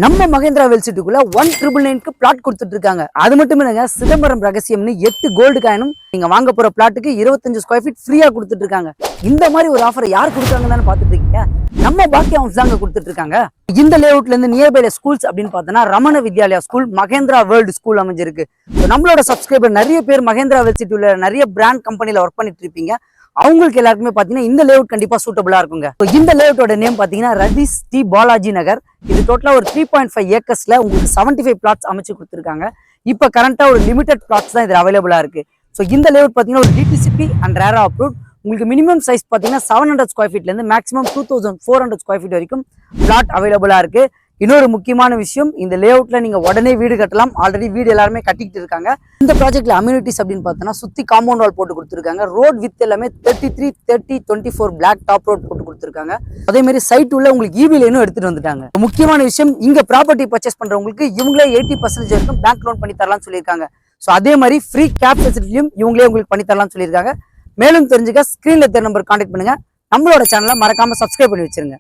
நம்ம மகேந்திரா வெல்சிட்டிக்குள்ள 1,999 பிளாட் கொடுத்துட்டு இருக்காங்க. அது மட்டும் இல்லைங்க, சிதம்பரம் ரகசியம்னு 8 கோல்டு காயினும் நீங்க வாங்க போற பிளாட்டுக்கு 25 ஸ்கொயர் ஃபீட் ஃப்ரீயா கொடுத்துட்டு இருக்காங்க. இந்த மாதிரி ஒரு ஆஃபர் யார் கொடுத்தாங்கன்னு பாத்துட்டு இருக்கீங்க? நம்ம பாக்கி ஹவுஸ் தாங்க கொடுத்துட்டு இருக்காங்க. இந்த லேஅவுட்ல இருந்து நியர்பைல ஸ்கூல்ஸ் அப்படின்னு பார்த்தோன்னா Ramana Vidyalaya school, Mahindra world school அமைஞ்சிருக்கு. நம்மளோட சப்ஸ்கிரைபர் நிறைய பேர் மகேந்திரா வெல்சிட்டி உள்ள நிறைய பிராண்ட் கம்பெனில ஒர்க் பண்ணிட்டு இருப்பீங்க. அவங்களுக்கு எல்லாருக்குமே பாத்தீங்கன்னா இந்த லேஅவுட் கண்டிப்பா சூட்டபிளா இருக்குங்க. இந்த லேஅவுட்டோட நேம் பாத்தீங்கன்னா ரதீஷ் டி பாலாஜி நகர். இது டோட்டலா ஒரு 3.5 ஏக்கர்ஸ்ல உங்களுக்கு 75 பிளாட்ஸ் அமைச்சு கொடுத்துருக்காங்க. இப்ப கரண்டா ஒரு லிமிடெட் பிளாட்ஸ் தான் இது அவைலபிளா இருக்கு. ஸோ இந்த லேஅவுட் பாத்தீங்கன்னா ஒரு டிடிசிபி அண்ட் ரேரா அப்ரூவ்ட். உங்களுக்கு மினிமம் சைஸ் பாத்தீங்கன்னா 700 ஸ்கொயர் ஃபீட்ல இருந்து மேக்ஸிமம் 2400 ஸ்கொயர் ஃபீட் வரைக்கும் பிளாட் அவைலபிளா இருக்கு. இன்னொரு முக்கியமான விஷயம், இந்த லேஅவுட்ல நீங்க உடனே வீடு கட்டலாம். ஆல்ரெடி வீடு எல்லாருமே கட்டிக்கிட்டு இருக்காங்க. இந்த ப்ராஜெக்ட்ல அம்யூனிட்டிஸ் அப்படின்னு பார்த்தோன்னா சுத்தி காம்பவுண்ட் வால் போட்டு கொடுத்துருக்காங்க. ரோட் வித் எல்லாமே 33, 30, 24 பிளாக் டாப் ரோட் போட்டு கொடுத்துருக்காங்க. அதே மாதிரி சைட் உள்ள உங்களுக்கு இபி லைனும் எடுத்துட்டு வந்துட்டாங்க. முக்கியமான விஷயம், இங்க ப்ராப்பர்ட்டி பர்ச்சேஸ் பண்றவங்களுக்கு இவங்களே 80% வரைக்கும் பேங்க் லோன் பண்ணி தரலாம்னு சொல்லியிருக்காங்க. ஸோ அதே மாதிரி ஃப்ரீ கேப் ஃபெசிலிட்டியும் இவங்களே உங்களுக்கு பண்ணி தரலாம்னு சொல்லியிருக்காங்க. மேலும் தெரிஞ்சுக்க ஸ்கிரீன்ல தெரிய நம்பர் கான்டாக்ட் பண்ணுங்க. நம்மளோட சேனலை மறக்காம சப்ஸ்கிரைப் பண்ணி வச்சிருங்க.